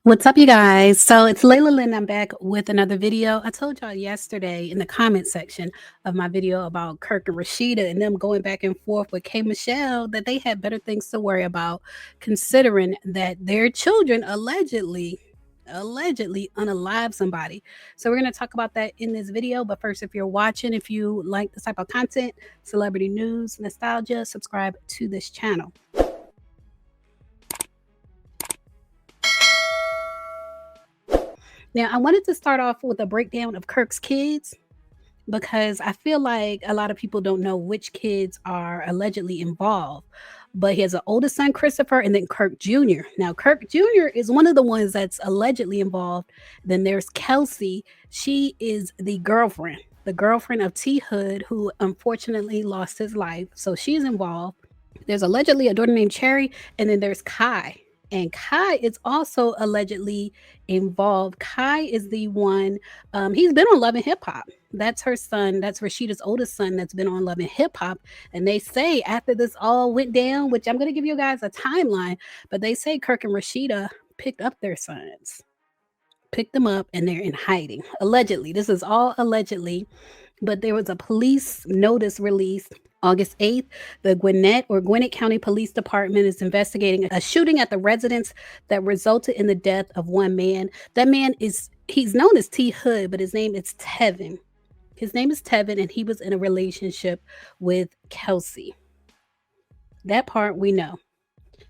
What's up, you guys? So it's Layla Lynn. I'm back with another video. I told y'all yesterday in the comment section of my video about Kirk and Rasheeda and them going back and forth with K Michelle that they had better things to worry about, considering that their children allegedly unalive somebody. So we're going to talk about that in this video. But first, if you're watching, if you like this type of content, celebrity news, nostalgia, subscribe to this channel. Now, I wanted to start off with a breakdown of Kirk's kids because I feel like a lot of people don't know which kids are allegedly involved. But he has an oldest son, Christopher, and then Kirk Jr. Now, Kirk Jr. is one of the ones that's allegedly involved. Then there's Kelsey. She is the girlfriend of T Hood, who unfortunately lost his life. So she's involved. There's allegedly a daughter named Cherry, and then there's Kai. And Kai is also allegedly involved. Kai is the one, he's been on Love and Hip Hop. That's her son. That's Rasheeda's oldest son that's been on Love and Hip Hop. And they say after this all went down, which I'm going to give you guys a timeline, but they say Kirk and Rasheeda picked up their sons, picked them up, and they're in hiding. Allegedly. This is all allegedly. But there was a police notice released August 8th. The Gwinnett County Police Department is investigating a shooting at the residence that resulted in the death of one man. That man he's known as T Hood, but his name is Tevin. His name is Tevin, and he was in a relationship with Kelsey. That part we know.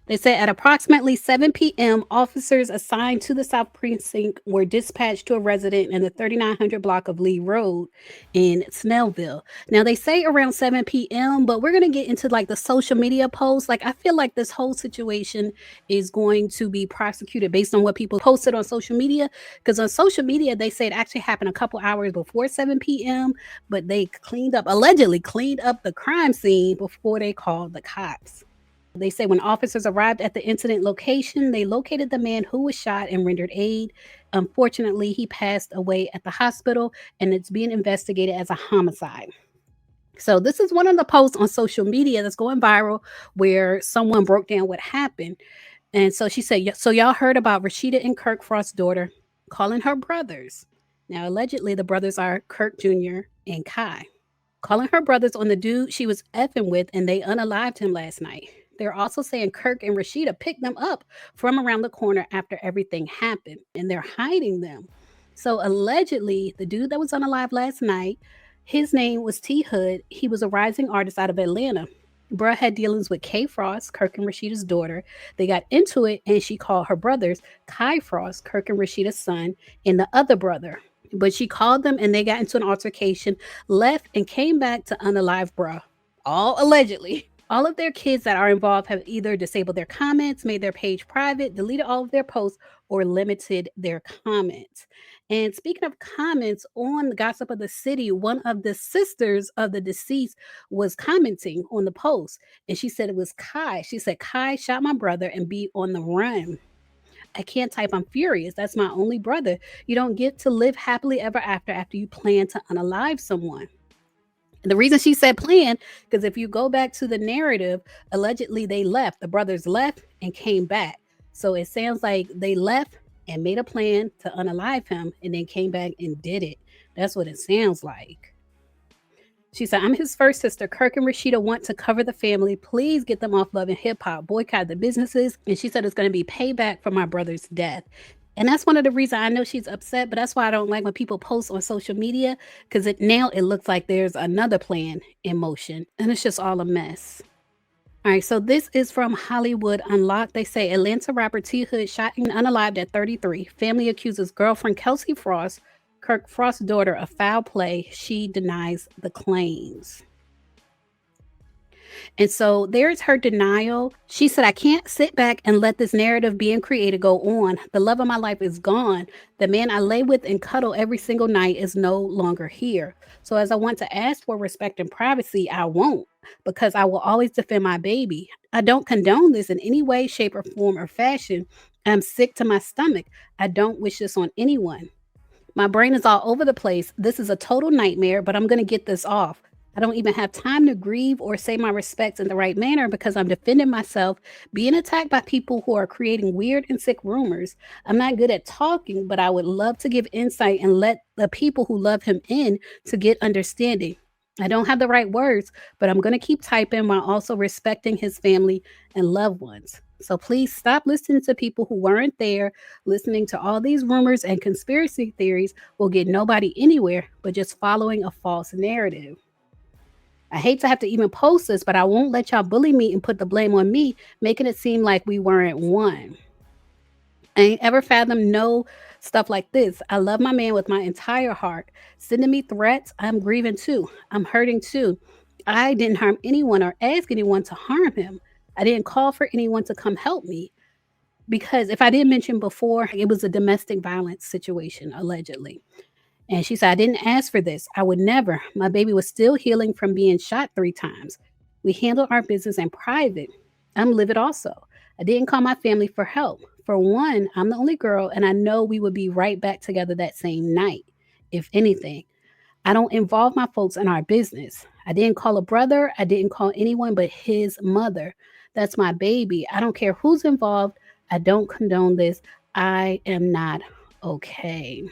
They said at approximately 7 p.m., officers assigned to the South Precinct were dispatched to a resident in the 3900 block of Lee Road in Snellville. Now, they say around 7 p.m., but we're going to get into like the social media posts. Like, I feel like this whole situation is going to be prosecuted based on what people posted on social media. Because on social media, they say it actually happened a couple hours before 7 p.m., but they allegedly cleaned up the crime scene before they called the cops. They say when officers arrived at the incident location, they located the man who was shot and rendered aid. Unfortunately, he passed away at the hospital, and it's being investigated as a homicide. So this is one of the posts on social media that's going viral where someone broke down what happened. And so she said, so y'all heard about Rasheeda and Kirk Frost's daughter calling her brothers. Now, allegedly, the brothers are Kirk Jr. and Kai. Calling her brothers on the dude she was effing with, and they unalived him last night. They're also saying Kirk and Rasheeda picked them up from around the corner after everything happened, and they're hiding them. So allegedly, the dude that was unalive last night, his name was T Hood. He was a rising artist out of Atlanta. Bruh had dealings with K Frost, Kirk and Rasheeda's daughter. They got into it, and she called her brothers Kai Frost, Kirk and Rasheeda's son, and the other brother. But she called them, and they got into an altercation, left, and came back to unalive bruh. All allegedly. All of their kids that are involved have either disabled their comments, made their page private, deleted all of their posts, or limited their comments. And speaking of comments, on the Gossip of the City, one of the sisters of the deceased was commenting on the post. And she said it was Kai. She said, Kai shot my brother and be on the run. I can't type. I'm furious. That's my only brother. You don't get to live happily ever after you plan to unalive someone. The reason she said plan, because if you go back to the narrative, allegedly they left. The brothers left and came back. So it sounds like they left and made a plan to unalive him and then came back and did it. That's what it sounds like. She said, I'm his first sister. Kirk and Rasheeda want to cover the family. Please get them off Love and Hip Hop. Boycott the businesses. And she said it's going to be payback for my brother's death. And that's one of the reasons I know she's upset, but that's why I don't like when people post on social media, because now it looks like there's another plan in motion, and it's just all a mess. All right, so this is from Hollywood Unlocked. They say Atlanta rapper T Hood shot and unalived at 33. Family accuses girlfriend Kelsey Frost, Kirk Frost's daughter, of foul play. She denies the claims. And so there's her denial. She said, I can't sit back and let this narrative being created go on. The love of my life is gone. The man I lay with and cuddle every single night is no longer here. So as I want to ask for respect and privacy, I won't, because I will always defend my baby. I don't condone this in any way, shape, or form or fashion. I'm sick to my stomach. I don't wish this on anyone. My brain is all over the place. This is a total nightmare, but I'm going to get this off. I don't even have time to grieve or say my respects in the right manner because I'm defending myself, being attacked by people who are creating weird and sick rumors. I'm not good at talking, but I would love to give insight and let the people who love him in to get understanding. I don't have the right words, but I'm going to keep typing while also respecting his family and loved ones. So please stop listening to people who weren't there. Listening to all these rumors and conspiracy theories will get nobody anywhere but just following a false narrative. I hate to have to even post this, but I won't let y'all bully me and put the blame on me, making it seem like we weren't one. I ain't ever fathomed no stuff like this. I love my man with my entire heart. Sending me threats, I'm grieving too. I'm hurting too. I didn't harm anyone or ask anyone to harm him. I didn't call for anyone to come help me because if I didn't mention before, it was a domestic violence situation, allegedly. And she said, I didn't ask for this. I would never. My baby was still healing from being shot 3 times. We handled our business in private. I'm livid also. I didn't call my family for help. For one, I'm the only girl, and I know we would be right back together that same night. If anything, I don't involve my folks in our business. I didn't call a brother. I didn't call anyone but his mother. That's my baby. I don't care who's involved. I don't condone this. I am not okay.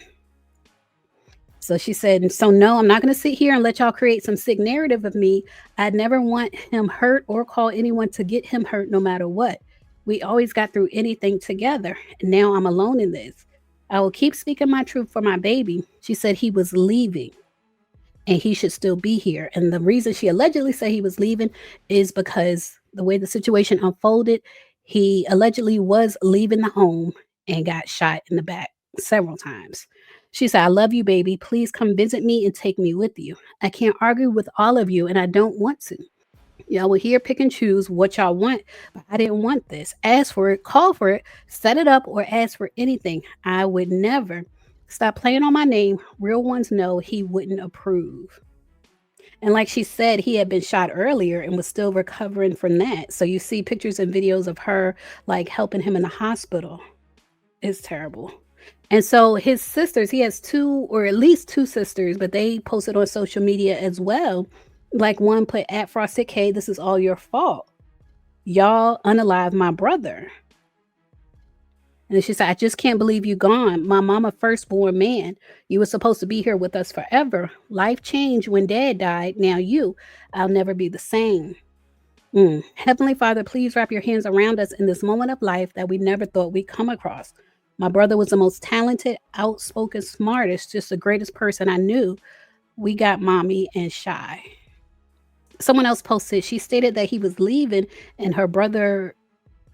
So she said, so no, I'm not going to sit here and let y'all create some sick narrative of me. I'd never want him hurt or call anyone to get him hurt no matter what. We always got through anything together. And now I'm alone in this. I will keep speaking my truth for my baby. She said he was leaving and he should still be here. And the reason she allegedly said he was leaving is because the way the situation unfolded, he allegedly was leaving the home and got shot in the back several times. She said, I love you, baby. Please come visit me and take me with you. I can't argue with all of you, and I don't want to. Y'all will here pick and choose what y'all want, but I didn't want this. Ask for it, call for it, set it up, or ask for anything. I would never. Stop playing on my name. Real ones know he wouldn't approve. And like she said, he had been shot earlier and was still recovering from that. So you see pictures and videos of her like helping him in the hospital. It's terrible. And so his sisters, he has two or at least two sisters, but they posted on social media as well. Like one put at Frosted K, this is all your fault. Y'all unalive my brother. And then she said, I just can't believe you gone. My mama firstborn man. You were supposed to be here with us forever. Life changed when dad died. Now you. I'll never be the same. Heavenly Father, please wrap your hands around us in this moment of life that we never thought we'd come across. My brother was the most talented, outspoken, smartest, just the greatest person I knew. We got mommy and shy. Someone else posted, she stated that he was leaving and her brother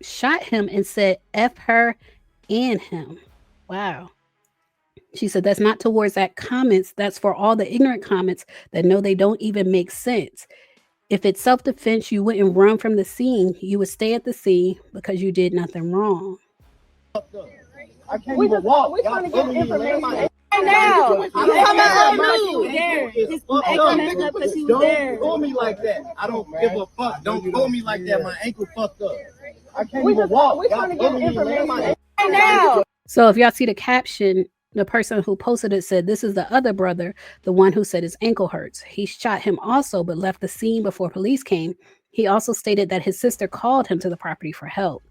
shot him and said, F her and him. Wow. She said, that's not towards that comments. That's for all the ignorant comments that know they don't even make sense. If it's self defense, you wouldn't run from the scene. You would stay at the scene because you did nothing wrong. I can't even walk. We're trying to get information. Right now, you come out there. Don't pull me like that. I don't give a fuck. Don't pull me like that. My ankle fucked up. I can't even walk. We're trying to get information right now. So if y'all see the caption, the person who posted it said, this is the other brother, the one who said his ankle hurts. He shot him also, but left the scene before police came. He also stated that his sister called him to the property for help.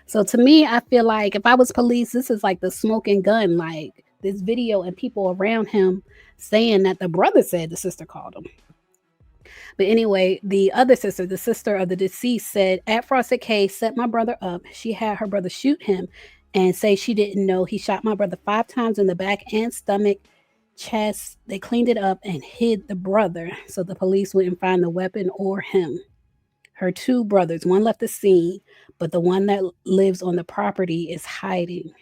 So to me, I feel like if I was police, this is like the smoking gun, like this video and people around him saying that the brother said the sister called him. But anyway, the other sister, the sister of the deceased, said, at Frosted K set my brother up. She had her brother shoot him and say she didn't know he shot my brother 5 times in the back and stomach, chest. They cleaned it up and hid the brother so the police wouldn't find the weapon or him. Her 2 brothers, one left the scene, but the one that lives on the property is hiding.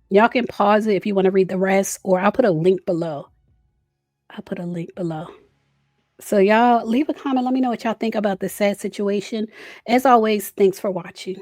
Y'all can pause it if you want to read the rest, or I'll put a link below. So y'all leave a comment. Let me know what y'all think about this sad situation. As always, thanks for watching.